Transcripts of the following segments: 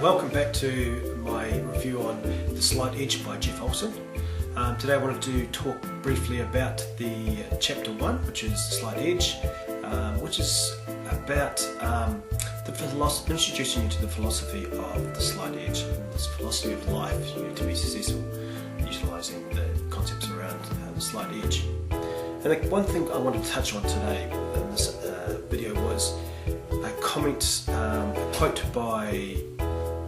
Welcome back to my review on The Slight Edge by Jeff Olson. Today I wanted to talk briefly about the chapter 1, which is The Slight Edge, which is about introducing you to the philosophy of the slight edge, this philosophy of life. You need to be successful utilising the concepts around the slight edge. And the one thing I wanted to touch on today in this video was a comment, a quote by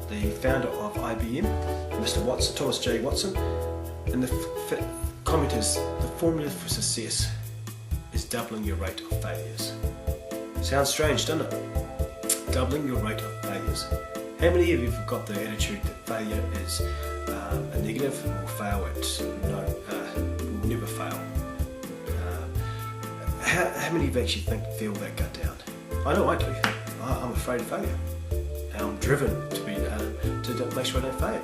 the founder of IBM, Mr. Watson, Thomas J. Watson, and the comment is, the formula for success is doubling your rate of failures. Sounds strange, doesn't it? Doubling your rate of failures. How many of you have got the attitude that failure is a negative, and will fail at will never fail? How many of you actually feel that gut down? I know I do. I'm afraid of failure. And I'm driven to make sure I don't fail.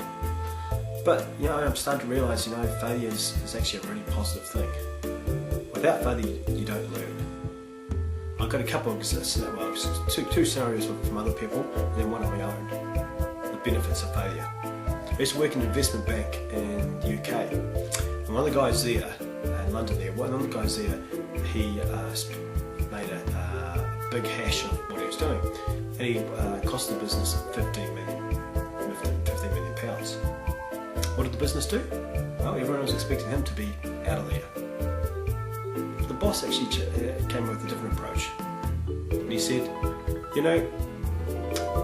But I'm starting to realise, failure is actually a really positive thing. Without failure, you don't learn. I've got a couple of two scenarios from other people, and then one of my own. The benefits of failure. I used to work in an investment bank in the UK, and one of the guys there in London, he made a big hash of what he was doing, and he cost the business 15 million pounds. What did the business do? Well, everyone was expecting him to be out of there. The boss actually came with a different approach, and he said,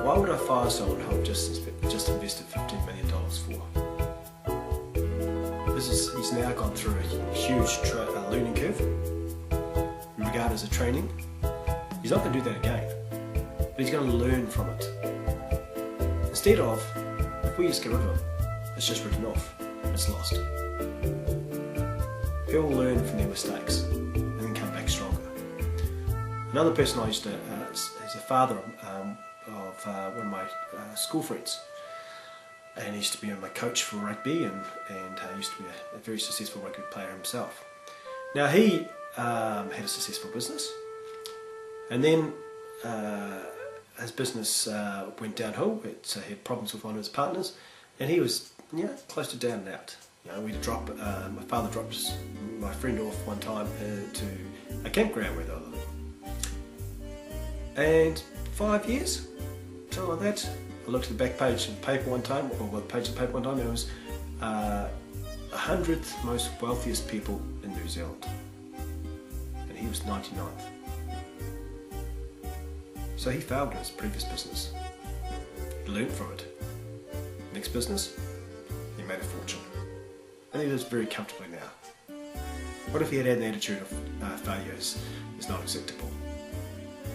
why would I fire someone who I've just invested $15 million for? He's now gone through a huge learning curve in regard as a training. He's not going to do that again, but he's going to learn from it. Instead of, if we just get rid of him, it's just written off, it's lost. People learn from their mistakes and then come back stronger. Another person I used to, is a father of one of my school friends, and he used to be my coach for rugby, and used to be a very successful rugby player himself. Now he had a successful business, and then his business went downhill. He had problems with one of his partners, and he was close to down and out. My father dropped my friend off one time to a campground where they were living. And 5 years, something like that. I looked at the back page of paper one time, or the page of paper one time, and it was 100th most wealthiest people in New Zealand, and he was 99th. So he failed in his previous business. He learned from it. Next business, he made a fortune, and he lives very comfortably now. What if he had an attitude of failure is not acceptable?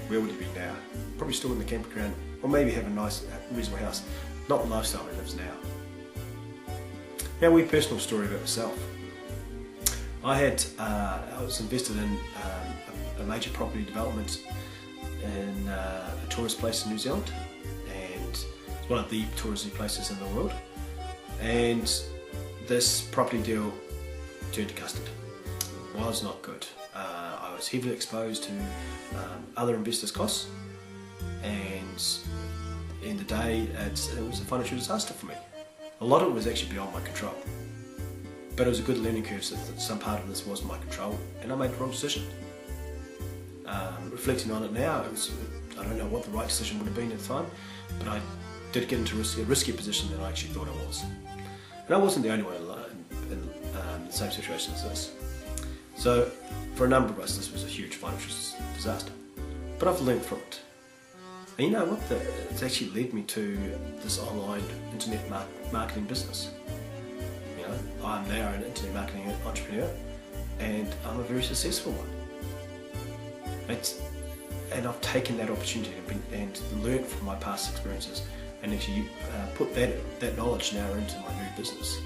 Where would he be now? Probably still in the campground, or maybe have a nice, reasonable house. Not the lifestyle he lives now. Now, a personal story about myself. I was invested in a major property development in a tourist place in New Zealand, and it's one of the touristy places in the world. And this property deal turned to custard. Was not good. I was heavily exposed to other investors' costs, and in the day it was a financial disaster for me. A lot of it was actually beyond my control, but it was a good learning curve, so that some part of this was my control, and I made the wrong decision. Reflecting on it now, I don't know what the right decision would have been at the time, but I did get into a riskier position than I actually thought I was. And I wasn't the only one in the same situation as this. So for a number of us, this was a huge financial disaster. But I've learned from it. And you know what? It's actually led me to this online internet marketing business. I'm now an internet marketing entrepreneur, and I'm a very successful one. And I've taken that opportunity and learned from my past experiences, and actually put that knowledge now into my new business.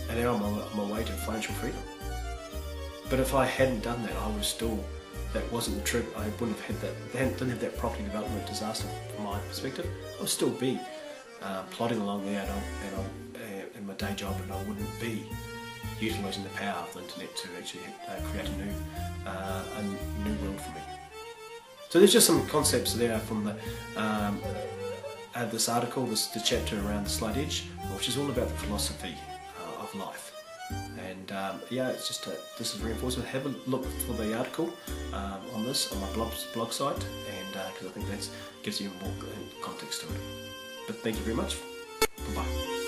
And now I'm on my way to financial freedom. But if I hadn't done that, that wasn't the trip. I wouldn't have had that. Didn't have that property development disaster from my perspective. I would still be plodding along there in my day job, and I wouldn't be utilising the power of the internet to actually create a new world for me. So there's just some concepts there from the this article, the chapter around the slight edge, which is all about the philosophy of life. And yeah, it's just this is reinforcement. Have a look for the article on this on my blog site, and because I think that gives you more context to it. But thank you very much. Bye bye.